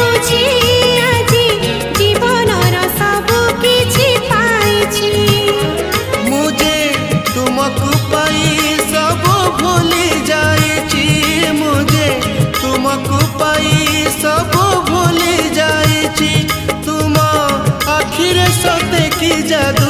पाउछि आजी जीवनर सब किछि पाइछि मुझे तुमको पाई सब भूली जाइछि मुझे तुमको पाई सब भूली जाइछि तुम आखिर सते की जादू